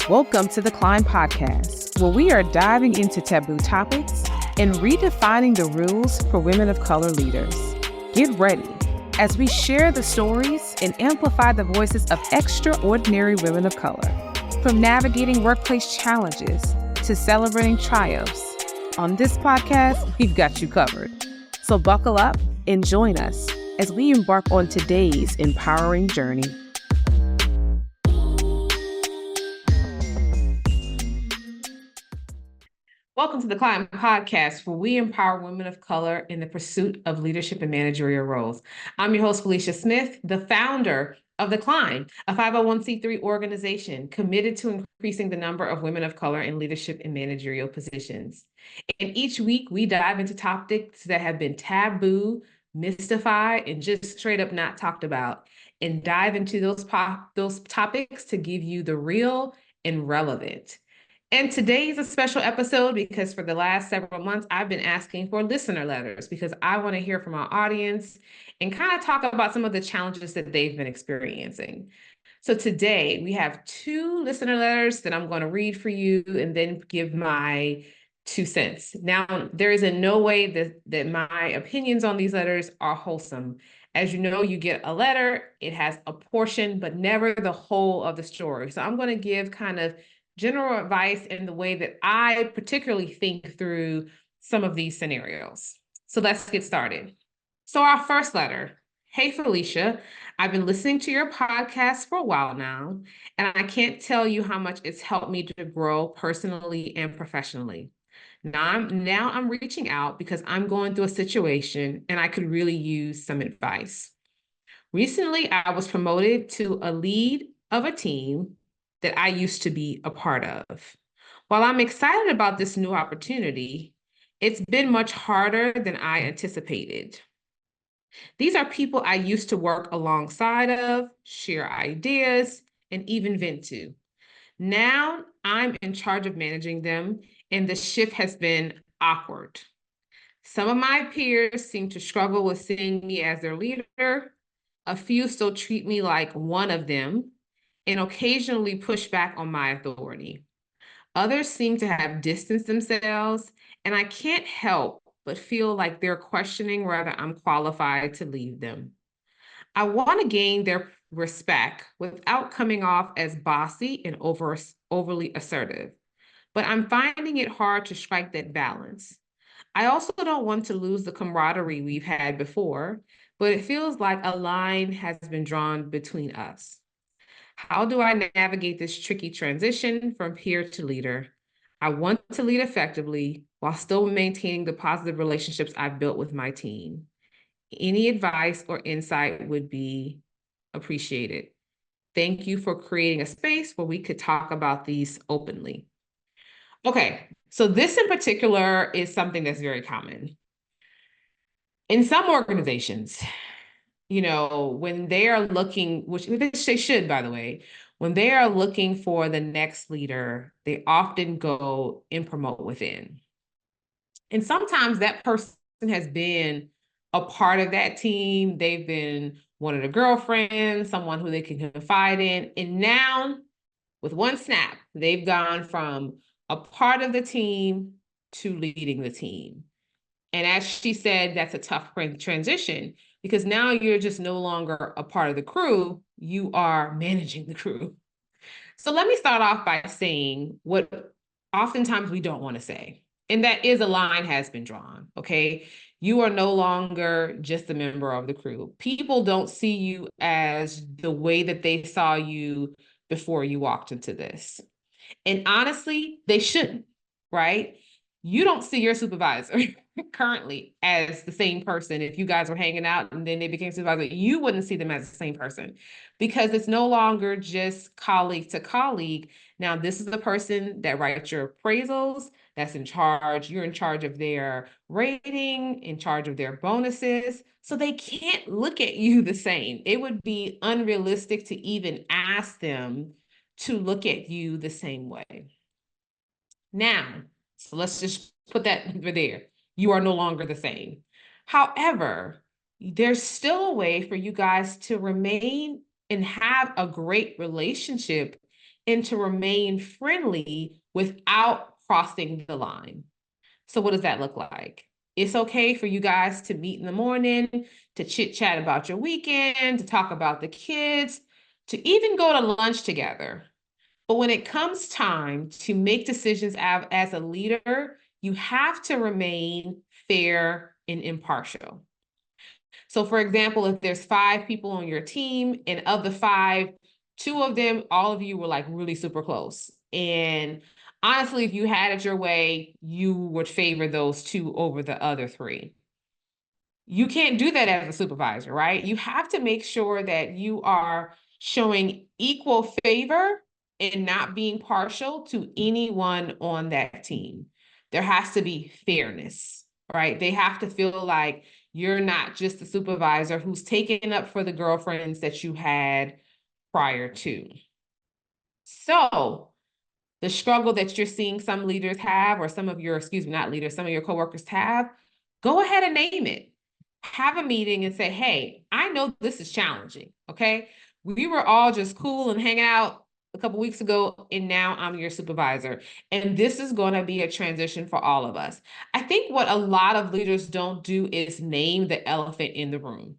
Welcome to the Climb Podcast, where we are diving into taboo topics and redefining the rules for women of color leaders. Get ready as we share the stories and amplify the voices of extraordinary women of color, from navigating workplace challenges to celebrating triumphs. On this podcast, we've got you covered. So buckle up and join us as we embark on today's empowering journey. Welcome to the Climb Podcast, where we empower women of color in the pursuit of leadership and managerial roles. I'm your host, Felicia Smith, the founder of The Climb, a 501c3 organization committed to increasing the number of women of color in leadership and managerial positions. And each week, we dive into topics that have been taboo, mystified, and just straight up not talked about, and dive into those topics to give you the real and relevant. And today is a special episode because for the last several months, I've been asking for listener letters because I want to hear from our audience and kind of talk about some of the challenges that they've been experiencing. So today we have 2 listener letters that I'm going to read for you and then give my 2 cents. Now, there is in no way that my opinions on these letters are wholesome. As you know, you get a letter, it has a portion, but never the whole of the story. So I'm going to give kind of general advice in the way that I particularly think through some of these scenarios. So let's get started. So our first letter. Hey, Felicia, I've been listening to your podcast for a while now, and I can't tell you how much it's helped me to grow personally and professionally. Now I'm reaching out because I'm going through a situation and I could really use some advice. Recently, I was promoted to a lead of a team that I used to be a part of. While I'm excited about this new opportunity, it's been much harder than I anticipated. These are people I used to work alongside of, share ideas, and even vent to. Now I'm in charge of managing them, and the shift has been awkward. Some of my peers seem to struggle with seeing me as their leader. A few still treat me like one of them and occasionally push back on my authority. Others seem to have distanced themselves, and I can't help but feel like they're questioning whether I'm qualified to lead them. I want to gain their respect without coming off as bossy and overly assertive, but I'm finding it hard to strike that balance. I also don't want to lose the camaraderie we've had before, but it feels like a line has been drawn between us. How do I navigate this tricky transition from peer to leader? I want to lead effectively while still maintaining the positive relationships I've built with my team. Any advice or insight would be appreciated. Thank you for creating a space where we could talk about these openly. Okay, so this in particular is something that's very common. In some organizations, when they are looking, which they should, by the way, when they are looking for the next leader, they often go and promote within. And sometimes that person has been a part of that team. They've been one of the girlfriends, someone who they can confide in. And now, with one snap, they've gone from a part of the team to leading the team. And as she said, that's a tough transition because now you're just no longer a part of the crew, you are managing the crew. So let me start off by saying what oftentimes we don't want to say. And that is a line has been drawn, okay? You are no longer just a member of the crew. People don't see you as the way that they saw you before you walked into this. And honestly, they shouldn't, right? You don't see your supervisor currently as the same person. If you guys were hanging out and then they became supervisor, you wouldn't see them as the same person because it's no longer just colleague to colleague. Now, this is the person that writes your appraisals, that's in charge. You're in charge of their rating, in charge of their bonuses. So they can't look at you the same. It would be unrealistic to even ask them to look at you the same way. Now, so let's just put that over there. You are no longer the same. However, there's still a way for you guys to remain and have a great relationship and to remain friendly without crossing the line. So what does that look like? It's okay for you guys to meet in the morning, to chit chat about your weekend, to talk about the kids, to even go to lunch together. But when it comes time to make decisions as a leader, you have to remain fair and impartial. So for example, if there's 5 people on your team and of the 5, 2 of them, all of you were like really super close. And honestly, if you had it your way, you would favor those 2 over the other 3. You can't do that as a supervisor, right? You have to make sure that you are showing equal favor and not being partial to anyone on that team. There has to be fairness, right? They have to feel like you're not just the supervisor who's taking up for the girlfriends that you had prior to. So the struggle that you're seeing some leaders have, or some of your, excuse me, not leaders, some of your coworkers have, go ahead and name it. Have a meeting and say, hey, I know this is challenging, okay? We were all just cool and hanging out a couple weeks ago, and now I'm your supervisor. And this is going to be a transition for all of us. I think what a lot of leaders don't do is name the elephant in the room.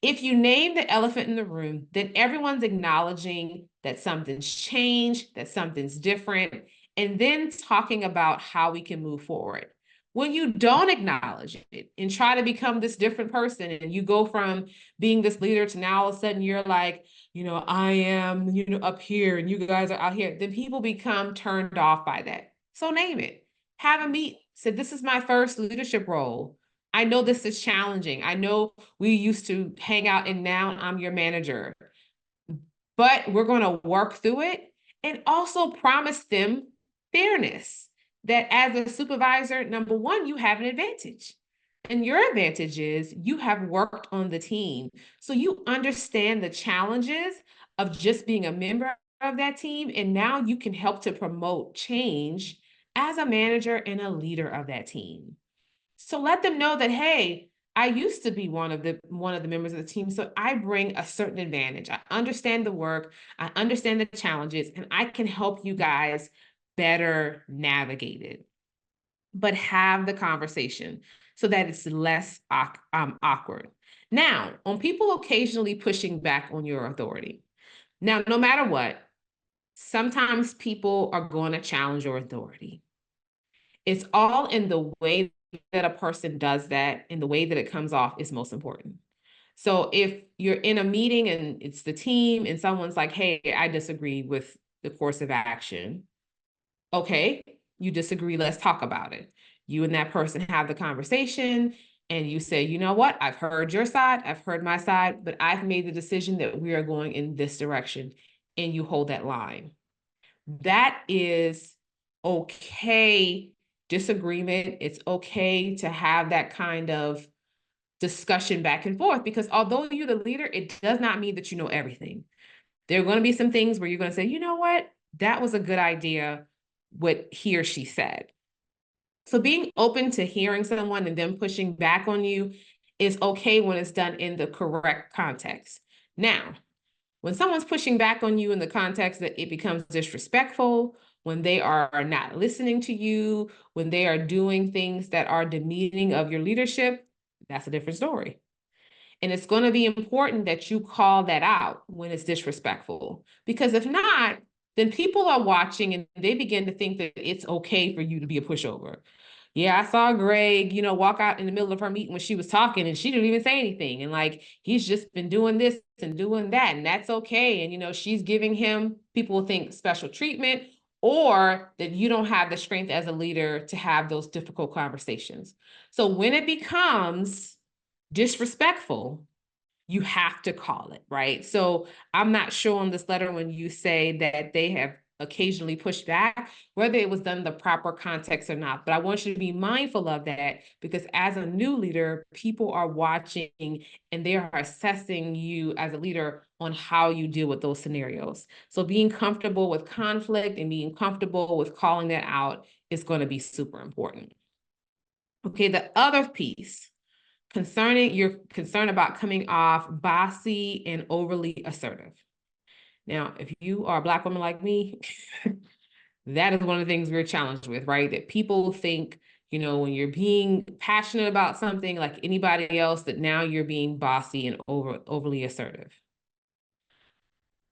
If you name the elephant in the room, then everyone's acknowledging that something's changed, that something's different, and then talking about how we can move forward. When you don't acknowledge it and try to become this different person, and you go from being this leader to now all of a sudden you're like, I am, up here and you guys are out here, then people become turned off by that. So name it. Have a meet. Say, this is my first leadership role. I know this is challenging. I know we used to hang out and now I'm your manager, but we're going to work through it, and also promise them fairness, that as a supervisor, number one, you have an advantage. And your advantage is you have worked on the team. So you understand the challenges of just being a member of that team. And now you can help to promote change as a manager and a leader of that team. So let them know that, hey, I used to be one of the members of the team, so I bring a certain advantage. I understand the work, I understand the challenges, and I can help you guys better navigate it. But have the conversation so that it's less awkward. Now, on people occasionally pushing back on your authority. Now, no matter what, sometimes people are going to challenge your authority. It's all in the way that a person does that, and the way that it comes off is most important. So if you're in a meeting and it's the team and someone's like, hey, I disagree with the course of action. Okay, you disagree, let's talk about it. You and that person have the conversation and you say, you know what, I've heard your side, I've heard my side, but I've made the decision that we are going in this direction, and you hold that line. That is okay. Disagreement, it's okay to have that kind of discussion back and forth, because although you're the leader, it does not mean that you know everything. There are going to be some things where you're going to say, you know what, that was a good idea, what he or she said. So being open to hearing someone and them pushing back on you is okay when it's done in the correct context. Now, when someone's pushing back on you in the context that it becomes disrespectful, when they are not listening to you, when they are doing things that are demeaning of your leadership, that's a different story. And it's going to be important that you call that out when it's disrespectful, because if not, then people are watching and they begin to think that it's okay for you to be a pushover. Yeah, I saw Greg, walk out in the middle of her meeting when she was talking and she didn't even say anything. And like, he's just been doing this and doing that, and that's okay. And, she's giving him, people will think, special treatment, or that you don't have the strength as a leader to have those difficult conversations. So when it becomes disrespectful, you have to call it, right? So I'm not sure on this letter when you say that they have occasionally pushed back, whether it was done in the proper context or not. But I want you to be mindful of that, because as a new leader, people are watching and they are assessing you as a leader on how you deal with those scenarios. So being comfortable with conflict and being comfortable with calling that out is going to be super important. Okay, the other piece you're concerned about coming off bossy and overly assertive. Now, if you are a Black woman like me, that is one of the things we're challenged with, right? That people think, when you're being passionate about something like anybody else, that now you're being bossy and overly assertive.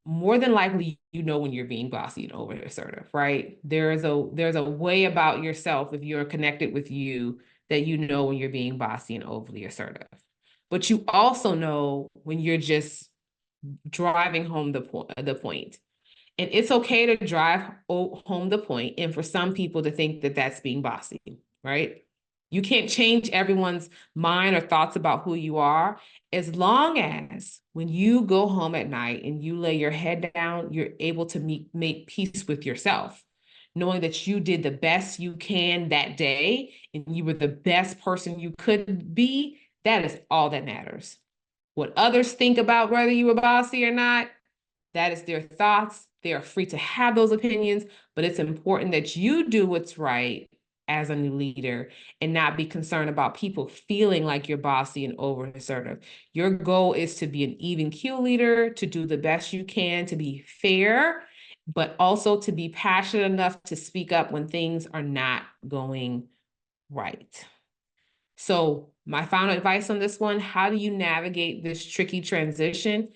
More than likely, when you're being bossy and overly assertive, right? There's a way about yourself, if you're connected with you, that when you're being bossy and overly assertive. But you also know when you're just driving home the point. And it's okay to drive home the point, and for some people to think that that's being bossy, right? You can't change everyone's mind or thoughts about who you are, as long as when you go home at night and you lay your head down, you're able to make peace with yourself, knowing that you did the best you can that day and you were the best person you could be. That is all that matters. What others think about whether you were bossy or not, that is their thoughts. They are free to have those opinions, but it's important that you do what's right as a new leader and not be concerned about people feeling like you're bossy and over assertive. Your goal is to be an even keel leader, to do the best you can, to be fair, but also to be passionate enough to speak up when things are not going right. So my final advice on this one: how do you navigate this tricky transition?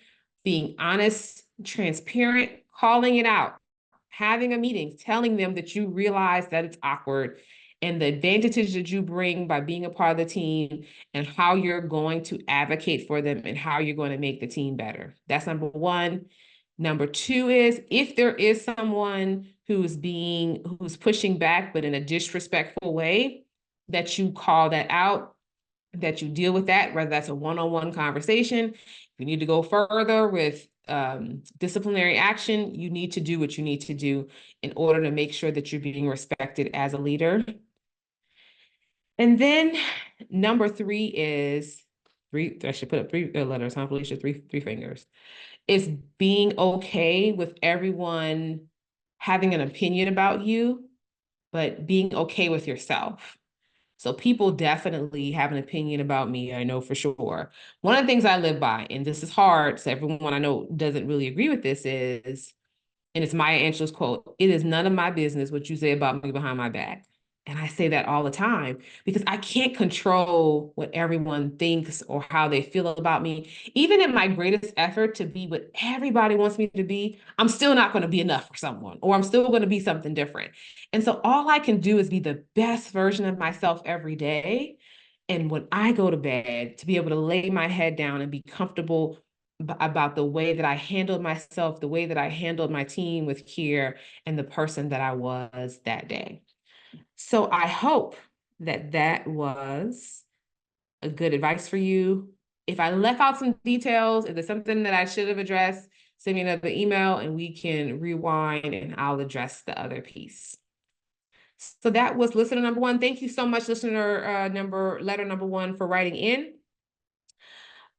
Being honest, transparent, calling it out, having a meeting, telling them that you realize that it's awkward and the advantages that you bring by being a part of the team, and how you're going to advocate for them and how you're going to make the team better. That's number one. Number two is, if there is someone who's pushing back, but in a disrespectful way, that you call that out, that you deal with that, whether that's a one-on-one conversation. If you need to go further with disciplinary action, you need to do what you need to do in order to make sure that you're being respected as a leader. And then number three is I should put up three letters, huh, Felicia? Three fingers. Is being okay with everyone having an opinion about you, but being okay with yourself. So people definitely have an opinion about me, I know for sure. One of the things I live by, and this is hard, so everyone I know doesn't really agree with this, is, and it's Maya Angelou's quote, "It is none of my business what you say about me behind my back." And I say that all the time because I can't control what everyone thinks or how they feel about me. Even in my greatest effort to be what everybody wants me to be, I'm still not going to be enough for someone, or I'm still going to be something different. And so all I can do is be the best version of myself every day. And when I go to bed, to be able to lay my head down and be comfortable about the way that I handled myself, the way that I handled my team with care, and the person that I was that day. So I hope that that was a good advice for you. If I left out some details, if there's something that I should have addressed, send me another email and we can rewind and I'll address the other piece. So that was listener number one. Thank you so much, letter number one, for writing in.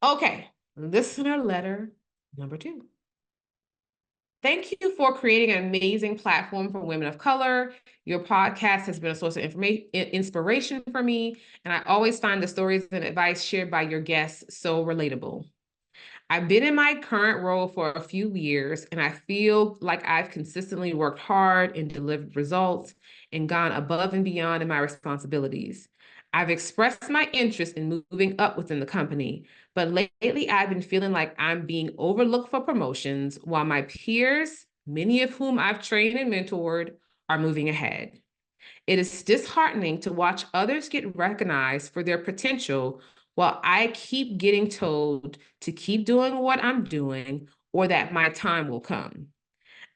Okay, listener letter number two. Thank you for creating an amazing platform for women of color. Your podcast has been a source of inspiration for me, and I always find the stories and advice shared by your guests so relatable. I've been in my current role for a few years, and I feel like I've consistently worked hard and delivered results and gone above and beyond in my responsibilities. I've expressed my interest in moving up within the company, but lately I've been feeling like I'm being overlooked for promotions while my peers, many of whom I've trained and mentored, are moving ahead. It is disheartening to watch others get recognized for their potential while I keep getting told to keep doing what I'm doing or that my time will come.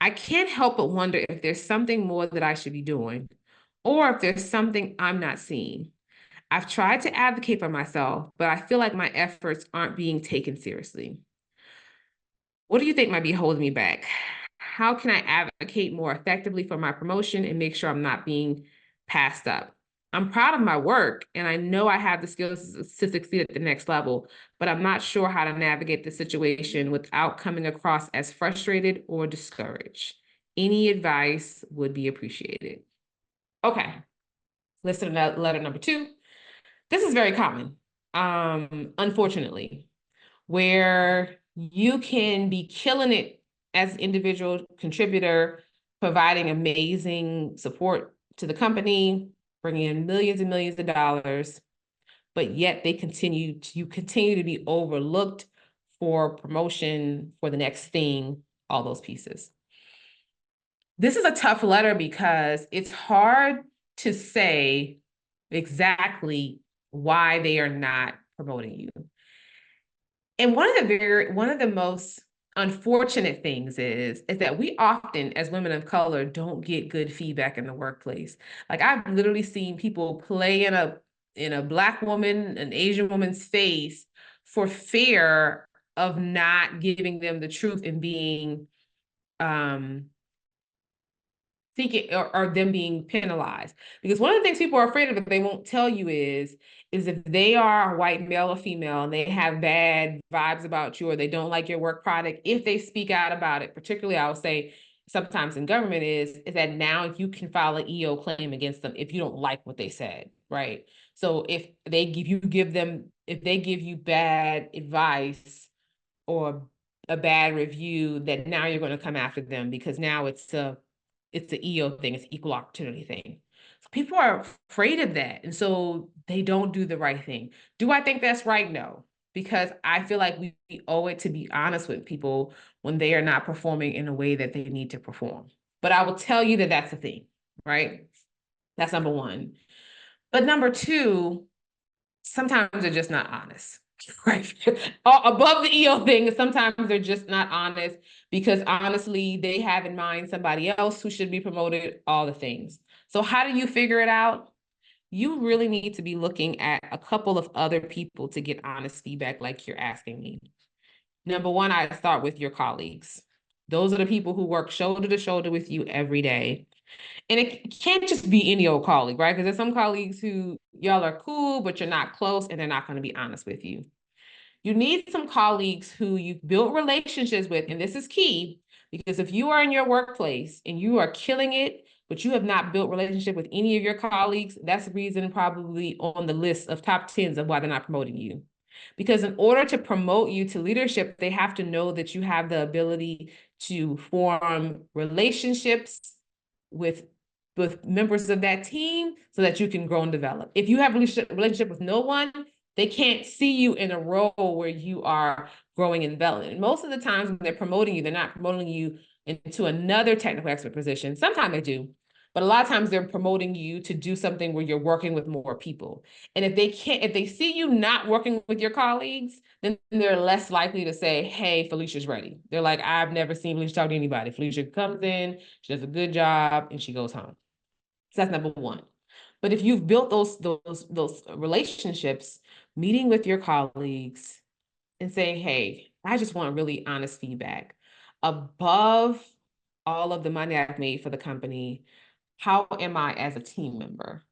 I can't help but wonder if there's something more that I should be doing, or if there's something I'm not seeing. I've tried to advocate for myself, but I feel like my efforts aren't being taken seriously. What do you think might be holding me back? How can I advocate more effectively for my promotion and make sure I'm not being passed up? I'm proud of my work and I know I have the skills to succeed at the next level, but I'm not sure how to navigate the situation without coming across as frustrated or discouraged. Any advice would be appreciated. Okay, listen to letter number two. This is very common. unfortunately, where you can be killing it as an individual contributor, providing amazing support to the company, bringing in millions and millions of dollars, but yet you continue to be overlooked for promotion, for the next thing, all those pieces. This is a tough letter because it's hard to say exactly why they are not promoting you. And one of the most unfortunate things is that we often, as women of color, don't get good feedback in the workplace. Like I've literally seen people play in a Black woman, an Asian woman's face for fear of not giving them the truth and being um thinking or them being penalized. Because one of the things people are afraid of that they won't tell you is if they are a white male or female and they have bad vibes about you or they don't like your work product, if they speak out about it, particularly I would say sometimes in government is that now you can file an EO claim against them if you don't like what they said, right? So if they give you bad advice or a bad review, that now you're going to come after them because now it's the EO thing, it's equal opportunity thing. So people are afraid of that. And so they don't do the right thing. Do I think that's right? No, because I feel like we owe it to be honest with people when they are not performing in a way that they need to perform. But I will tell you that that's the thing, right? That's number one. But number two, sometimes they're just not honest. Right. Above the EO thing, sometimes they're just not honest because honestly, they have in mind somebody else who should be promoted, all the things. So, how do you figure it out? You really need to be looking at a couple of other people to get honest feedback, like you're asking me. Number one, I start with your colleagues. Those are the people who work shoulder to shoulder with you every day. And it can't just be any old colleague, right? Because there's some colleagues who y'all are cool, but you're not close and they're not going to be honest with you. You need some colleagues who you've built relationships with, and this is key because if you are in your workplace and you are killing it, but you have not built relationship with any of your colleagues, that's the reason probably on the list of top 10s of why they're not promoting you. Because in order to promote you to leadership, they have to know that you have the ability to form relationships with members of that team so that you can grow and develop. If you have a relationship with no one, they can't see you in a role where you are growing and developing. And most of the times when they're promoting you, they're not promoting you into another technical expert position. Sometimes they do, but a lot of times they're promoting you to do something where you're working with more people. And if they see you not working with your colleagues, then they're less likely to say, hey, Felicia's ready. They're like, I've never seen Felicia talk to anybody. Felicia comes in, she does a good job, and she goes home. So that's number one. But if you've built those relationships, meeting with your colleagues and saying, hey, I just want really honest feedback. Above all of the money I've made for the company, how am I as a team member?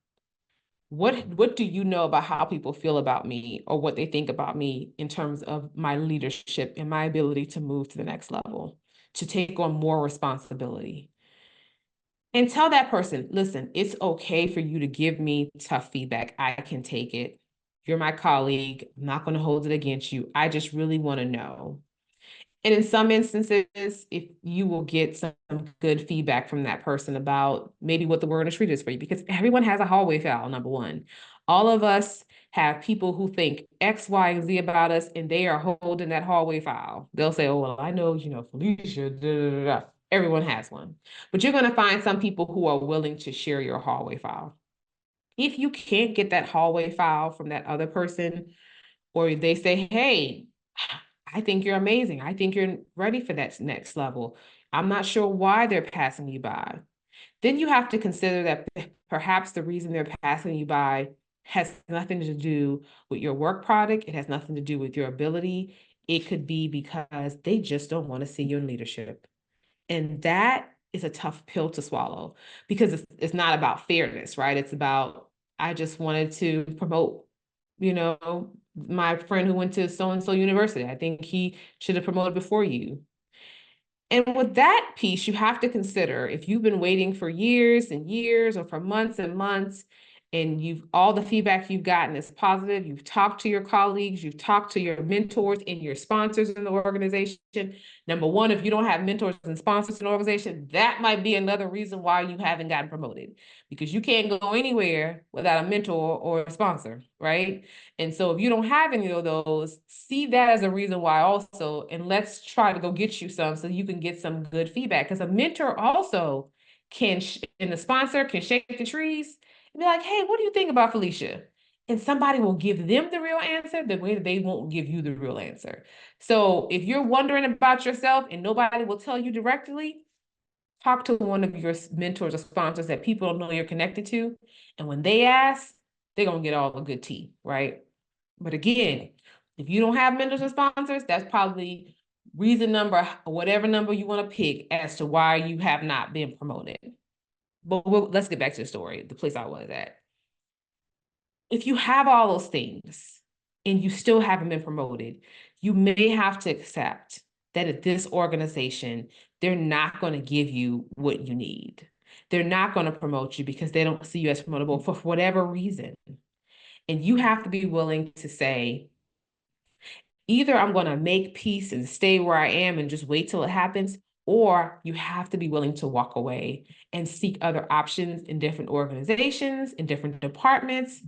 What do you know about how people feel about me or what they think about me in terms of my leadership and my ability to move to the next level, to take on more responsibility? And tell that person, listen, it's okay for you to give me tough feedback. I can take it. You're my colleague. I'm not going to hold it against you. I just really want to know. And in some instances, if you will get some good feedback from that person about maybe what the word on the street is for you, because everyone has a hallway foul, number one. All of us have people who think X, Y, and Z about us, and they are holding that hallway file. They'll say, oh, well, I know, Felicia, da, da, da, da. Everyone has one. But you're going to find some people who are willing to share your hallway file. If you can't get that hallway file from that other person, or they say, hey, I think you're amazing. I think you're ready for that next level. I'm not sure why they're passing you by. Then you have to consider that perhaps the reason they're passing you by has nothing to do with your work product. It has nothing to do with your ability. It could be because they just don't want to see you in leadership. And that is a tough pill to swallow because it's not about fairness, right? It's about, I just wanted to promote, my friend who went to so-and-so university. I think he should have promoted before you. And with that piece, you have to consider if you've been waiting for years and years or for months and months, and all the feedback you've gotten is positive, you've talked to your colleagues, you've talked to your mentors and your sponsors in the organization. Number one, if you don't have mentors and sponsors in the organization, that might be another reason why you haven't gotten promoted, because you can't go anywhere without a mentor or a sponsor, right? And so if you don't have any of those, see that as a reason why also, and let's try to go get you some so you can get some good feedback, because a mentor also can, and the sponsor can shake the trees and be like, hey, what do you think about Felicia? And somebody will give them the real answer the way that they won't give you the real answer. So if you're wondering about yourself and nobody will tell you directly, talk to one of your mentors or sponsors that people don't know you're connected to. And when they ask, they're going to get all the good tea, right? But again, if you don't have mentors or sponsors, that's probably reason number, whatever number you want to pick as to why you have not been promoted. But let's get back to the story, the place I was at. If you have all those things and you still haven't been promoted, you may have to accept that at this organization, they're not going to give you what you need. They're not going to promote you because they don't see you as promotable for whatever reason. And you have to be willing to say, either I'm going to make peace and stay where I am and just wait till it happens, or you have to be willing to walk away and seek other options in different organizations, in different departments,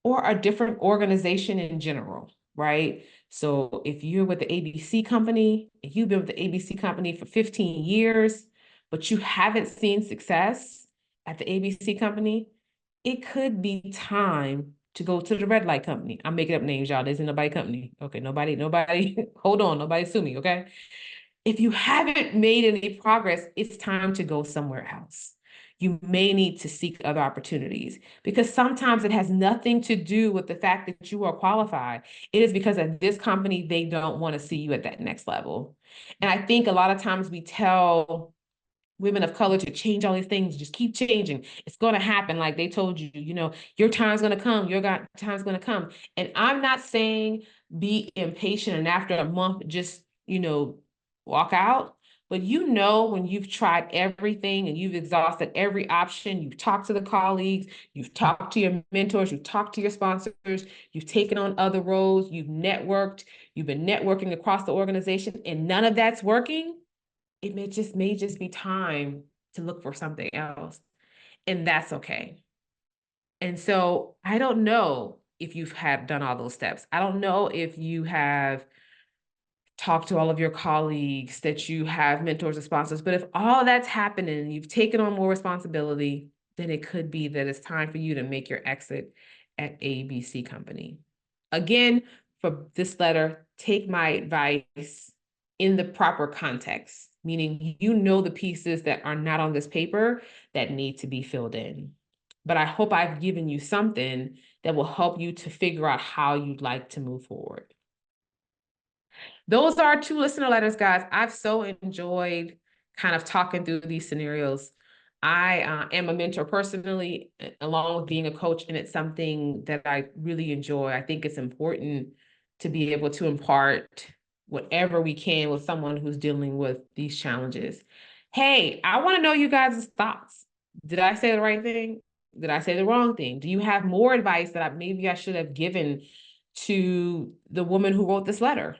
or a different organization in general, right? So if you're with the ABC company, if you've been with the ABC company for 15 years, but you haven't seen success at the ABC company, it could be time to go to the red light company. I'm making up names, y'all. There's nobody company. Okay, nobody, hold on, nobody sue me, okay? If you haven't made any progress, it's time to go somewhere else. You may need to seek other opportunities, because sometimes it has nothing to do with the fact that you are qualified. It is because at this company, they don't want to see you at that next level. And I think a lot of times we tell women of color to change all these things, just keep changing. It's going to happen. Like they told you, your time's going to come, your time's going to come. And I'm not saying be impatient and after a month, just, walk out. But when you've tried everything and you've exhausted every option, you've talked to the colleagues, you've talked to your mentors, you've talked to your sponsors, you've taken on other roles, you've networked, you've been networking across the organization, and none of that's working, it may just be time to look for something else. And that's okay. And so I don't know if you've done all those steps. I don't know if you have talked to all of your colleagues, that you have mentors or sponsors, but if all that's happening and you've taken on more responsibility, then it could be that it's time for you to make your exit at ABC company. Again, for this letter, take my advice in the proper context, meaning the pieces that are not on this paper that need to be filled in. But I hope I've given you something that will help you to figure out how you'd like to move forward. Those are 2 listener letters, guys. I've so enjoyed kind of talking through these scenarios. I am a mentor personally, along with being a coach, and it's something that I really enjoy. I think it's important to be able to impart whatever we can with someone who's dealing with these challenges. Hey, I want to know you guys' thoughts. Did I say the right thing? Did I say the wrong thing? Do you have more advice that maybe I should have given to the woman who wrote this letter?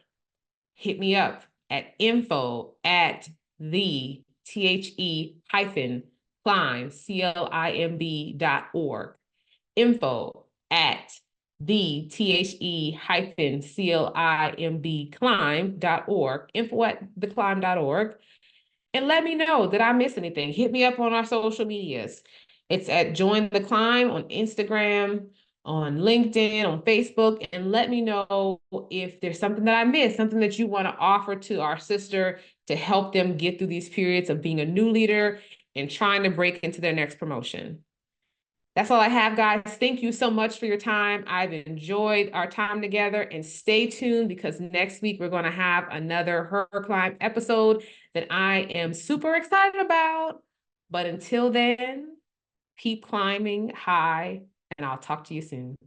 Hit me up at info@the hyphen climb.org. Info@the hyphen climb.org. Info@theclimb.org. And let me know, did I miss anything? Hit me up on our social medias. It's at Join the Climb on Instagram, on LinkedIn, on Facebook, and let me know if there's something that I missed, something that you want to offer to our sister to help them get through these periods of being a new leader and trying to break into their next promotion. That's all I have, guys. Thank you so much for your time. I've enjoyed our time together, and stay tuned because next week we're going to have another Her Climb episode that I am super excited about. But until then, keep climbing high, and I'll talk to you soon.